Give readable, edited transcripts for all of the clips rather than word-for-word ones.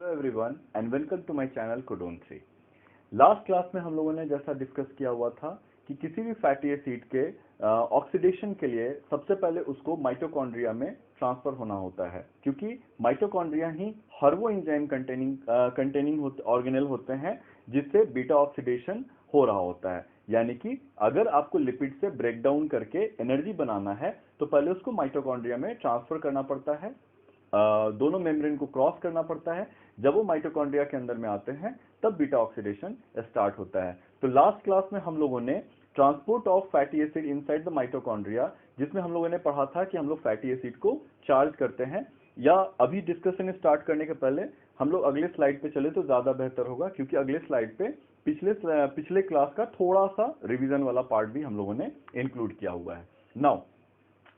Hello everyone and welcome to my channel Codon 3। Last class में हम लोगों ने जैसा डिस्कस किया हुआ था कि किसी भी फैटी एसिड के ऑक्सीडेशन के लिए सबसे पहले उसको माइटोकॉन्ड्रिया में ट्रांसफर होना होता है, क्योंकि माइटोकॉन्ड्रिया ही हर वो एंजाइम कंटेनिंग ऑर्गेनेल होते हैं जिससे बीटा ऑक्सीडेशन हो रहा होता है। यानी कि अगर आपको लिपिड से ब्रेक डाउन करके एनर्जी बनाना है तो पहले उसको माइटोकॉन्ड्रिया में ट्रांसफर करना पड़ता है, दोनों मेम्ब्रेन को क्रॉस करना पड़ता है। जब वो माइटोकॉन्ड्रिया के अंदर में आते हैं तब बीटा ऑक्सीडेशन स्टार्ट होता है। तो लास्ट क्लास में हम लोगों ने transport of fatty acid inside the mitochondria, जिसमें हम लोगों ने पढ़ा था कि हम लोग फैटी एसिड को चार्ज करते हैं। या अभी डिस्कशन स्टार्ट करने के पहले हम लोग अगले स्लाइड पे चले तो ज्यादा बेहतर होगा, क्योंकि अगले स्लाइड पे पिछले क्लास का थोड़ा सा रिवीजन वाला पार्ट भी हम लोगों ने इंक्लूड किया हुआ है। नाउ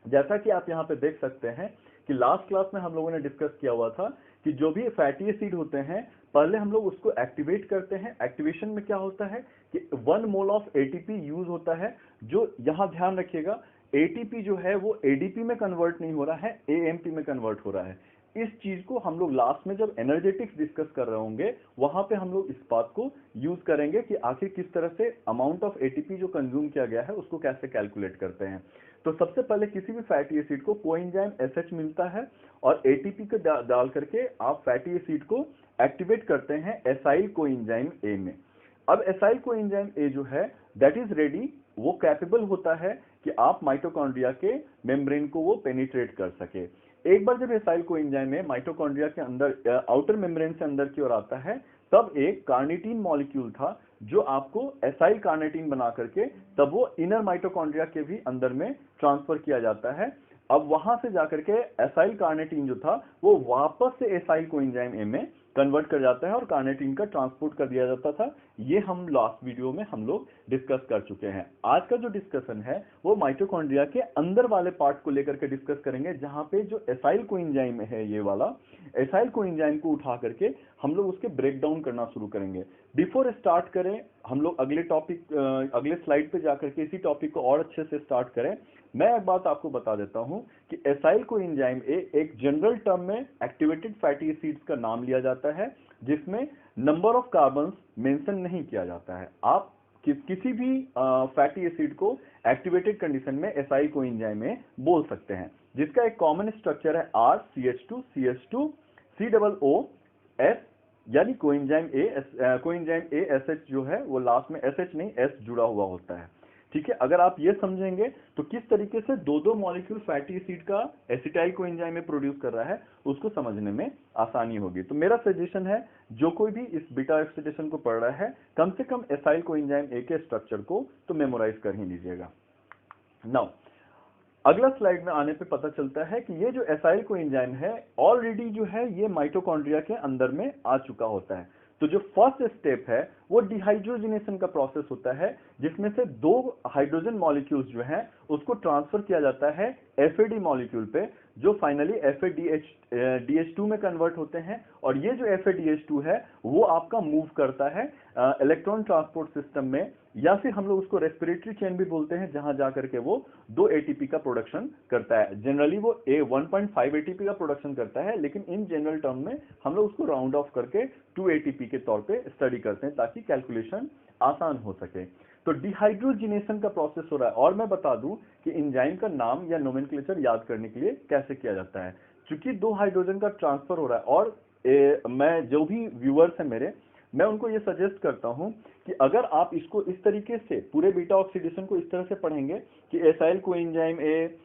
जैसा कि आप यहाँ पे देख सकते हैं कि लास्ट क्लास में हम लोगों ने डिस्कस किया हुआ था कि जो भी फैटी एसिड होते हैं पहले हम लोग उसको एक्टिवेट करते हैं। एक्टिवेशन में क्या होता है कि 1 मोल ऑफ एटीपी यूज होता है। जो यहाँ ध्यान रखिएगा, एटीपी जो है वो एडीपी में कन्वर्ट नहीं हो रहा है, एएमपी में कन्वर्ट हो रहा है। इस चीज को हम लोग लास्ट में जब एनर्जेटिक्स डिस्कस कर रहे होंगे वहां पे हम लोग इस बात को यूज करेंगे कि आखिर किस तरह से अमाउंट ऑफ एटीपी जो कंज्यूम किया गया है उसको कैसे कैलकुलेट करते हैं। तो सबसे पहले किसी भी फैटी एसिड को कोएंजाइम एसएच मिलता है और एटीपी को डाल करके आप फैटी एसिड को एक्टिवेट करते हैं एसाइल कोएंजाइम ए में। अब एसाइल कोएंजाइम ए जो है दैट इज रेडी, वो कैपेबल होता है कि आप माइटोकॉन्ड्रिया के मेम्ब्रेन को वो पेनिट्रेट कर सके। एक बार जब एसाइल कोएंजाइम ए माइटोकॉन्ड्रिया के अंदर आउटर मेम्ब्रेन से अंदर की ओर आता है तब एक कार्निटीन मॉलिक्यूल था जो आपको एसाइल कार्निटीन बना करके तब वो इनर माइटोकॉन्ड्रिया के भी अंदर में ट्रांसफर किया जाता है। अब वहां से जाकर के एसाइल कार्निटीन जो था वो वापस से एसाइल कोएंजाइम ए में कन्वर्ट कर जाता है और कार्निटीन का ट्रांसपोर्ट कर दिया जाता था। ये हम लास्ट वीडियो में हम लोग डिस्कस कर चुके हैं। आज का जो डिस्कशन है वो माइटोकॉन्ड्रिया के अंदर वाले पार्ट को लेकर के डिस्कस करेंगे, जहां पे जो एसाइल कोएंजाइम है ये वाला एसाइल कोएंजाइम को उठा करके हम लोग उसके ब्रेक डाउन करना शुरू करेंगे। बिफोर स्टार्ट करें हम लोग अगले स्लाइड पे जाकर के इसी टॉपिक को और अच्छे से स्टार्ट करें, मैं एक बात आपको बता देता हूं कि एसाइल कोएंजाइम ए एक जनरल टर्म में एक्टिवेटेड फैटी एसिड्स का नाम लिया जाता है जिसमें नंबर ऑफ कार्बन्स मेंशन नहीं किया जाता है। आप किसी भी फैटी एसिड को एक्टिवेटेड कंडीशन में एसाइल कोएंजाइम में बोल सकते हैं, जिसका एक कॉमन स्ट्रक्चर है RCH2CH2 COOS, यानी कोएंजाइम ए एसएच जो है वो लास्ट में एसएच नहीं एस जुड़ा हुआ होता है। ठीक है, अगर आप ये समझेंगे तो किस तरीके से दो दो मॉलिक्यूल फैटी एसिड का एसिटाइल कोएंजाइम में प्रोड्यूस कर रहा है उसको समझने में आसानी होगी। तो मेरा सजेशन है जो कोई भी इस बीटा ऑक्सीडेशन को पढ़ रहा है कम से कम एसाइल कोएंजाइम ए के स्ट्रक्चर को तो मेमोराइज कर ही लीजिएगा। नाउ अगला स्लाइड में आने पे पता चलता है कि ये जो एसाइल कोएंजाइम है ऑलरेडी जो है ये माइटोकॉन्ड्रिया के अंदर में आ चुका होता है। तो जो फर्स्ट स्टेप है वो डिहाइड्रोजिनेशन का प्रोसेस होता है, जिसमें से दो हाइड्रोजन मॉलिक्यूल्स जो हैं उसको ट्रांसफर किया जाता है एफएडी मॉलिक्यूल पे, जो फाइनली एफएडीएच2 में कन्वर्ट होते हैं। और ये जो एफएडीएच2 है वो आपका मूव करता है इलेक्ट्रॉन ट्रांसपोर्ट सिस्टम में, या फिर हम लोग उसको रेस्पिरेटरी चेन भी बोलते हैं, जहां जाकर के वो 2 एटीपी का प्रोडक्शन करता है। जनरली वो 1.5 एटीपी का प्रोडक्शन करता है, लेकिन इन जनरल टर्म में हम लोग उसको राउंड ऑफ करके 2 एटीपी के तौर पे स्टडी करते हैं ताकि कैलकुलेशन आसान हो सके। तो डिहाइड्रोजिनेशन का प्रोसेस हो रहा है। और मैं बता दूं कि एंजाइम का नाम या नोमेनक्लेचर याद करने के लिए कैसे किया जाता है, क्योंकि 2 हाइड्रोजन का ट्रांसफर हो रहा है। और मैं जो भी व्यूअर्स हैं मेरे, मैं उनको ये सजेस्ट करता हूं कि अगर आप इसको इस तरीके से पूरे बीटा ऑक्सीडेशन को इस तरह से पढ़ेंगे कि एसाइल कोएंजाइम ए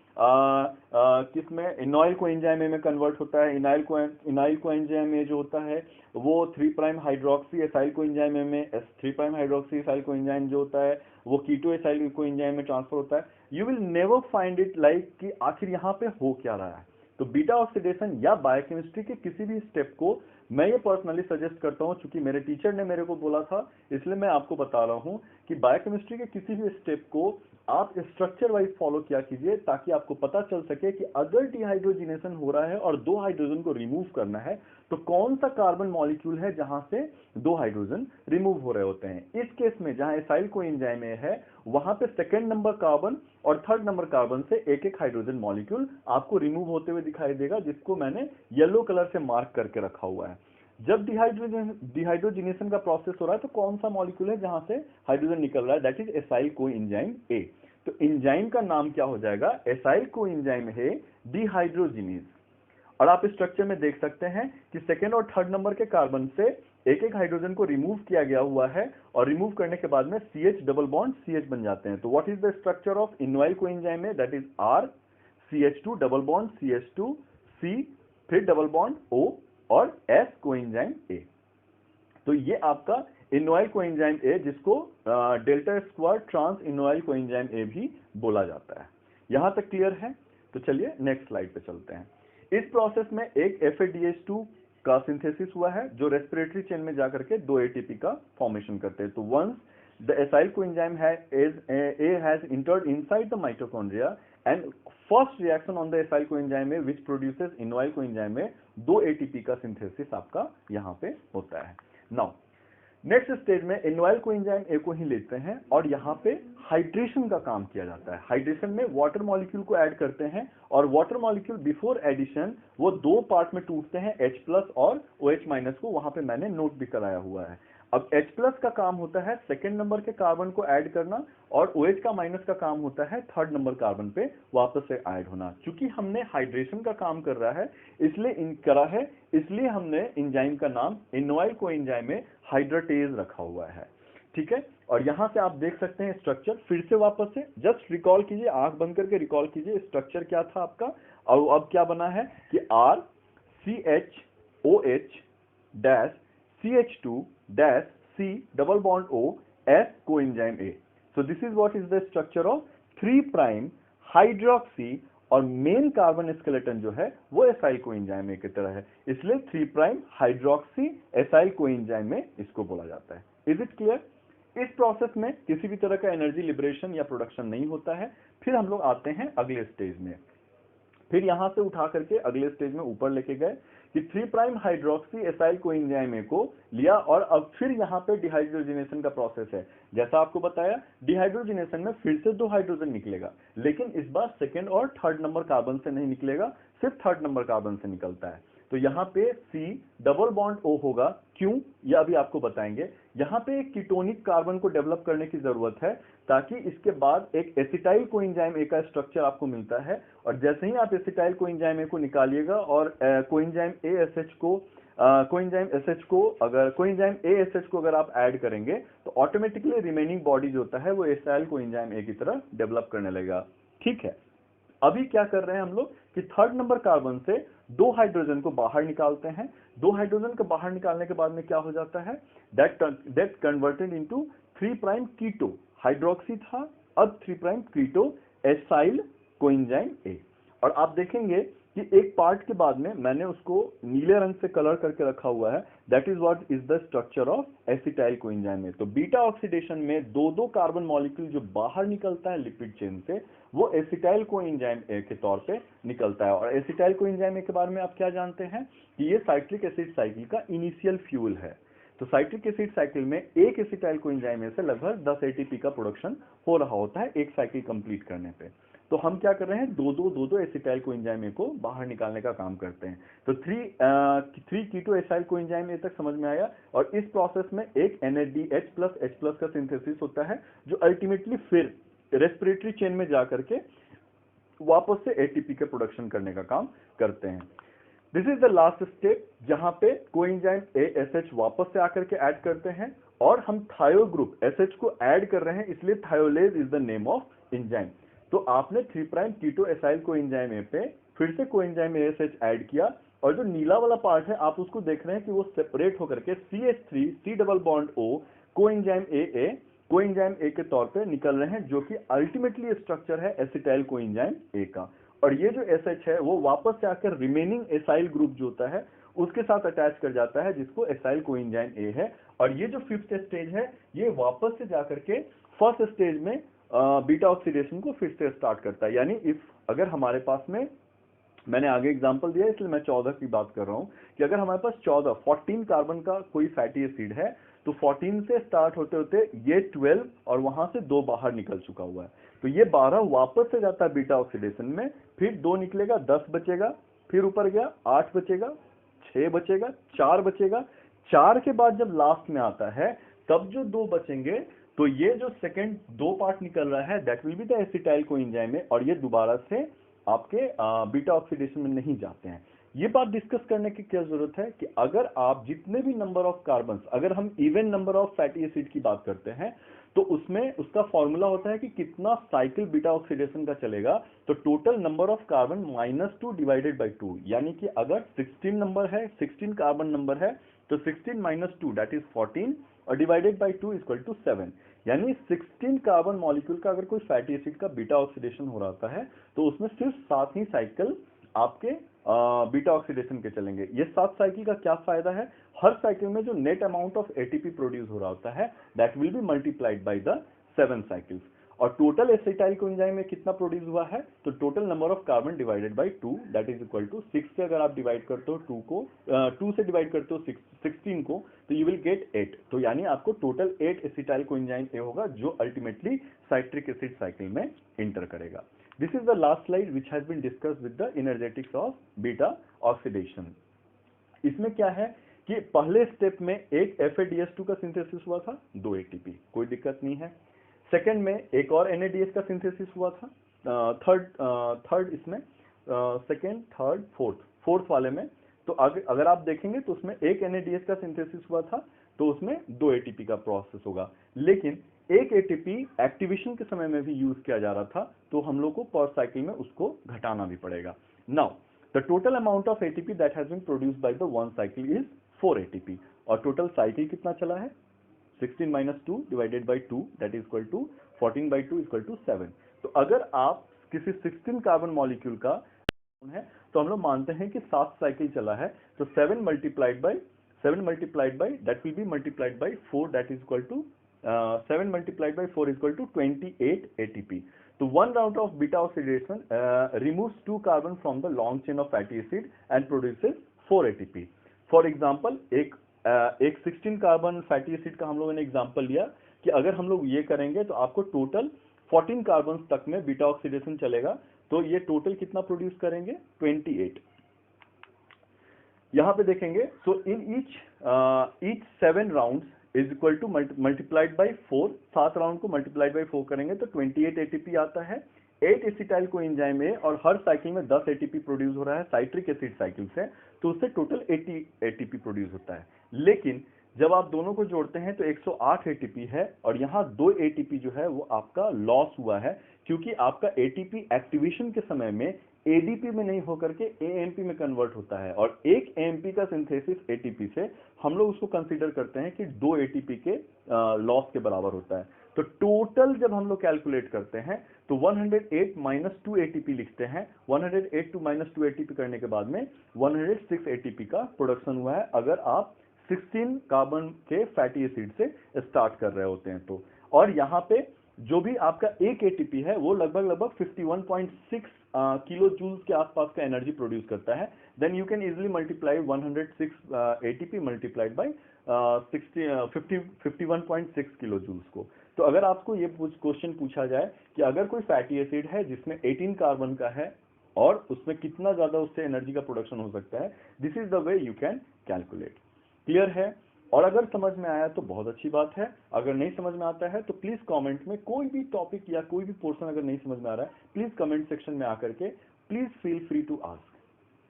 किसमें इनॉइल कोएंजाइम ए में कन्वर्ट होता है। इनाइल कोएंजाइम ए जो होता है वो 3' हाइड्रोक्सी एसाइल कोएंजाइम ए में 3' हाइड्रोक्सी एसाइल कोएंजाइम जो होता है वो कीटो एसाइल कोएंजाइम में ट्रांसफर होता है। You will never find it like कि आखिर यहाँ पे हो क्या रहा है। तो बीटा ऑक्सीडेशन या बायोकेमिस्ट्री के किसी भी स्टेप को मैं ये पर्सनली सजेस्ट करता हूं, क्योंकि मेरे टीचर ने मेरे को बोला था, इसलिए मैं आपको बता रहा हूं कि बायोकेमिस्ट्री के किसी भी स्टेप को आप स्ट्रक्चर वाइज फॉलो किया कीजिए, ताकि आपको पता चल सके कि अगर डिहाइड्रोजिनेशन हो रहा है और 2 हाइड्रोजन को रिमूव करना है तो कौन सा कार्बन मॉलिक्यूल है जहां से 2 हाइड्रोजन रिमूव हो रहे होते हैं। इस केस में जहां एसाइल कोएंजाइम ए है वहां पे सेकेंड नंबर कार्बन और थर्ड नंबर कार्बन से एक एक हाइड्रोजन मॉलिक्यूल आपको रिमूव होते हुए दिखाई देगा, जिसको मैंने येलो कलर से मार्क करके रखा हुआ है। जब डिहाइड्रोजिनेशन का प्रोसेस हो रहा है तो कौन सा मॉलिक्यूल है जहां से हाइड्रोजन निकल रहा है, that is acyl coenzyme A. तो एंजाइम का नाम क्या हो जाएगा, एसाइल कोएंजाइम है डिहाइड्रोजिनेज। और आप स्ट्रक्चर में देख सकते हैं कि सेकेंड और थर्ड नंबर के कार्बन से एक एक हाइड्रोजन को रिमूव किया गया हुआ है और रिमूव करने के बाद में CH डबल बॉन्ड CH बन जाते हैं। तो what is the structure of enoyl coenzyme है, that is R CH2 double bond CH2 C फिर डबल बॉन्ड O और S कोएंजाइम A। तो ये आपका इनोइल कोएंजाइम ए, जिसको delta square trans enoyl coenzyme A भी बोला जाता है। यहां तक क्लियर है? तो चलिए नेक्स्ट स्लाइड पे चलते हैं। इस प्रोसेस में एक FADH2 का सिंथेसिस हुआ है जो रेस्पिरेटरी चेन में जाकर के 2 ATP का फॉर्मेशन करते हैं। तो once the acyl coenzyme has entered inside the mitochondria and first reaction on the acyl coenzyme A which produces enoyl coenzyme A, 2 ATP का सिंथेसिस आपका यहां पे होता है। नाउ नेक्स्ट स्टेज में इनोइल कोएंजाइम ए को ही लेते हैं और यहाँ पे हाइड्रेशन का काम किया जाता है। हाइड्रेशन में वाटर मॉलिक्यूल को ऐड करते हैं और वाटर मॉलिक्यूल बिफोर एडिशन वो 2 पार्ट में टूटते हैं, H+ और OH- को वहां पे मैंने नोट भी कराया हुआ है। अब H+ का काम होता है सेकेंड नंबर के कार्बन को ऐड करना और OH का माइनस का काम होता है थर्ड नंबर कार्बन पे वापस से ऐड होना। चूंकि हमने हाइड्रेशन का काम कर रहा है इसलिए हमने एंजाइम का नाम इनोइल कोएंजाइम में हाइड्रेटेज रखा हुआ है। ठीक है, और यहां से आप देख सकते हैं स्ट्रक्चर, फिर से वापस से जस्ट रिकॉल कीजिए, आंख बंद करके रिकॉल कीजिए स्ट्रक्चर क्या था आपका। और अब क्या बना है कि R CH OH CH2 C double bond O S coenzyme A। So this is what is the structure of 3' hydroxy और मेन कार्बन स्केलेटन जो है वो एसाइल कोएंजाइम ए की तरह है, इसलिए 3' हाइड्रोक्सी एसाइल कोएंजाइम में इसको बोला जाता है। Is it clear? इस प्रोसेस में किसी भी तरह का एनर्जी लिबरेशन या प्रोडक्शन नहीं होता है। फिर हम लोग आते हैं अगले स्टेज में, फिर यहां से उठा करके अगले स्टेज में ऊपर लेके गए कि 3' हाइड्रोक्सी एसाइल कोएंजाइम ए को लिया और अब फिर यहां पे डिहाइड्रोजिनेशन का प्रोसेस है। जैसा आपको बताया डिहाइड्रोजिनेशन में फिर से 2 हाइड्रोजन निकलेगा, लेकिन इस बार सेकेंड और थर्ड नंबर कार्बन से नहीं निकलेगा, सिर्फ थर्ड नंबर कार्बन से निकलता है। तो यहां पे C डबल बॉन्ड O होगा, क्यों यह अभी आपको बताएंगे। यहां पे एक कीटोनिक कार्बन को डेवलप करने की जरूरत है ताकि इसके बाद एक एसिटाइल कोएंजाइम ए का स्ट्रक्चर आपको मिलता है। और जैसे ही आप एसिटाइल कोएंजाइम ए को निकालिएगा और कोएंजाइम ASH को अगर आप ऐड करेंगे तो ऑटोमेटिकली रिमेनिंग बॉडी जो होता है वो एसिटाइल कोएंजाइम ए की तरह डेवलप करने लगेगा। ठीक है, अभी क्या कर रहे हैं हम लोग कि थर्ड नंबर कार्बन से 2 हाइड्रोजन को बाहर निकालते हैं। 2 हाइड्रोजन को बाहर निकालने के बाद में क्या हो जाता है, that converted into 3' keto, hydroxy था अब 3' कीटो एसाइल कोएंजाइम ए। और आप देखेंगे कि एक पार्ट के बाद में मैंने उसको नीले रंग से कलर करके रखा हुआ है, that is what is the structure of acetyl coenzyme A. तो बीटा ऑक्सीडेशन में 2 कार्बन मॉलिक्यूल जो बाहर निकलता है लिपिड चेन से वो एसिटाइल कोएंजाइम ए के तौर पे निकलता है। और एसिटाइल कोएंजाइम ए के बारे में आप क्या जानते हैं कि ये साइक्लिक एसिड साइकिल का इनिशियल फ्यूल है। तो साइक्लिक एसिड साइकिल में एक एसिटाइल कोएंजाइम ए से लगभग 10 ATP का प्रोडक्शन हो रहा होता है एक साइकिल कंप्लीट करने पे। तो हम क्या कर रहे हैं, 2 एसिटाइल कोएंजाइम ए को बाहर निकालने का काम करते हैं। तो 3 कीटो एसाइल कोएंजाइम ए तक समझ में आया। और इस प्रोसेस में एक NADH+H+ का सिंथेसिस होता है जो अल्टीमेटली फिर रेस्पिरेटरी चेन में जाकर के वापस से ATP के प्रोडक्शन करने का काम करते हैं। This is the last step जहां पे कोएंजाइम ASH वापस से आकर के ऐड करते हैं और हम थायो ग्रुप SH को ऐड कर रहे हैं, इसलिए thiolase is the name of enzyme. तो आपने 3' कीटो एसाइल कोएंजाइम ए पे फिर से कोएंजाइम ASH ऐड किया और जो नीला वाला पार्ट है आप उसको देख रहे हैं कि वो सेपरेट होकर के CH3 C double bond O coenzyme A के तौर पे निकल रहे हैं, जो कि अल्टीमेटली स्ट्रक्चर है एसिटाइल कोएंजाइम ए का। और ये जो SH है वो वापस से आकर रिमेनिंग एसाइल ग्रुप जो होता है उसके साथ अटैच कर जाता है जिसको एसाइल कोएंजाइम ए है। और ये जो 5th स्टेज है ये वापस से जाकर के फर्स्ट स्टेज में बीटा ऑक्सीडेशन को फिर से स्टार्ट करता है। यानी अगर हमारे पास में, मैंने आगे एग्जांपल दिया इसलिए मैं 14 की बात कर रहा हूं कि अगर हमारे पास 14 कार्बन का कोई फैटी एसिड है तो 14 से स्टार्ट होते होते ये 12 और वहां से 2 बाहर निकल चुका हुआ है। तो ये 12 वापस से जाता है बीटा ऑक्सीडेशन में, फिर 2 निकलेगा 10 बचेगा, फिर ऊपर गया 8 बचेगा, 6 बचेगा, 4 बचेगा। 4 के बाद जब लास्ट में आता है तब जो 2 बचेंगे, तो ये जो सेकंड 2 पार्ट निकल रहा है that will be the acetyl coenzyme में, और ये दोबारा से आपके बीटा ऑक्सीडेशन में नहीं जाते हैं। ये बात डिस्कस करने की क्या जरूरत है कि अगर आप जितने भी नंबर ऑफ कार्बन, अगर हम even number of fatty acid की बात करते हैं तो उसमें उसका फॉर्मूला होता है कि कितना साइकिल बीटा ऑक्सीडेशन का चलेगा, तो total number of carbon -2 divided by 2, यानी कि अगर 16 नंबर है, 16 कार्बन नंबर है, तो 16 - 2 दैट इज 14 और डिवाइडेड बाय 2 इक्वल टू 7, यानी 16 कार्बन मॉलिक्यूल का अगर कोई फैटी एसिड का बीटा ऑक्सीडेशन हो रहा है तो उसमें सिर्फ 7 ही साइकिल आपके बीटा ऑक्सीडेशन के चलेंगे। ये 7 साइकिल का क्या फायदा है, हर साइकिल में जो net amount of ATP produce हो रहा होता है that will be multiplied by the 7 cycles. और टोटल एसिटाइल कोएंजाइम में कितना प्रोड्यूस हुआ है, तो total number of carbon divided by 2 that is equal to 6 से अगर आप डिवाइड करते हो 2 को 2 से डिवाइड करते हो 16 को, तो यू विल गेट 8। तो यानी आपको टोटल 8 एसिटाइल कोएंजाइम ए होगा जो अल्टीमेटली साइट्रिक एसिड साइकिल में इंटर करेगा। This is the last slide which has been discussed with the energetics of beta oxidation. इसमें क्या है कि पहले स्टेप में एक FADS2 का सिंथेसिस हुआ था, 2 ATP, कोई दिक्कत नहीं है। सेकंड में एक और NADH का सिंथेसिस हुआ था, थर्ड इसमें सेकंड, थर्ड, फोर्थ वाले में, तो अगर आप देखेंगे तो उसमें एक NADH का सिंथेसिस हुआ था, तो उसमें 2 ATP का प्रोसेस होगा, लेकिन एक एटीपी एक्टिवेशन के समय में भी यूज किया जा रहा था, तो हम लोग को पर साइकिल में उसको घटाना भी पड़ेगा। Now the total amount of ATP that has been produced by the one cycle is 4 ATP, और टोटल साइकिल कितना चला है, 16 - 2 divided by 2 that is equal to 14 by 2 equal to 7। तो अगर आप किसी 16 कार्बन मॉलिक्यूल का है तो हम लोग मानते हैं कि 7 साइकिल चला है, तो 7 multiplied by that will be multiplied by 4 that is equal to 7 multiplied by 4 is equal to 28 ATP. So one round of beta oxidation removes 2 carbon from the long chain of fatty acid and produces 4 ATP. For example, एक 16 carbon fatty acid का हम लोगों ने example लिया कि अगर हम लोग ये करेंगे तो आपको टोटल 14 कार्बन तक में बीटा ऑक्सीडेशन चलेगा, तो ये टोटल कितना प्रोड्यूस करेंगे, 28। यहां पे देखेंगे, so in each 7 rounds is equal to multiplied by 4, 7 round को मल्टीप्लाइड बाई 4 करेंगे तो 28 एटीपी आता है। 8 एसिटाइल कोएंजाइम है और हर साइकिल में 10 एटीपी प्रोड्यूस हो रहा है साइट्रिक एसिड साइकिल से, तो उससे टोटल 80 एटीपी प्रोड्यूस होता है। लेकिन जब आप दोनों को जोड़ते हैं तो 108 एटीपी है, और यहाँ 2 एटीपी जो है वो आपका लॉस हुआ है, क्योंकि आपका एटीपी एक्टिवेशन के समय में एडीपी में नहीं होकर के एएमपी में कन्वर्ट होता है, और एक एएमपी का सिंथेसिस एटीपी से हम लोग उसको कंसीडर करते हैं कि 2 एटीपी के लॉस के बराबर होता है। तो टोटल जब हम लोग कैलकुलेट करते हैं तो 108 - 2 एटीपी लिखते हैं, 108 to -2 एटीपी करने के बाद में 106 एटीपी का प्रोडक्शन हुआ है, अगर आप 16 कार्बन के फैटी एसिड से स्टार्ट कर रहे होते हैं तो। और यहाँ पे जो भी आपका एक एटीपी है वो लगभग 51.6 किलो जूल्स के आसपास का एनर्जी प्रोड्यूस करता है। Then you can easily multiply 106 ATP multiplied by 51.6 kilo joules को। तो अगर आपको ये क्वेश्चन पूछा जाए कि अगर कोई फैटी एसिड है जिसमें 18 कार्बन का है और उसमें कितना ज्यादा उससे एनर्जी का प्रोडक्शन हो सकता है, this is the way you can calculate. Clear है? और अगर समझ में आया तो बहुत अच्छी बात है, अगर नहीं समझ में आता है तो प्लीज कमेंट में कोई भी टॉपिक या कोई भी पोर्शन अगर नहीं समझ में आ रहा है, प्लीज कमेंट सेक्शन में आकर के please feel free to ask.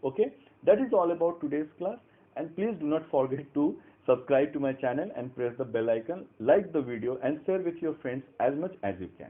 Okay, that is all about today's class, and please do not forget to subscribe to my channel and press the bell icon, like the video and share with your friends as much as you can.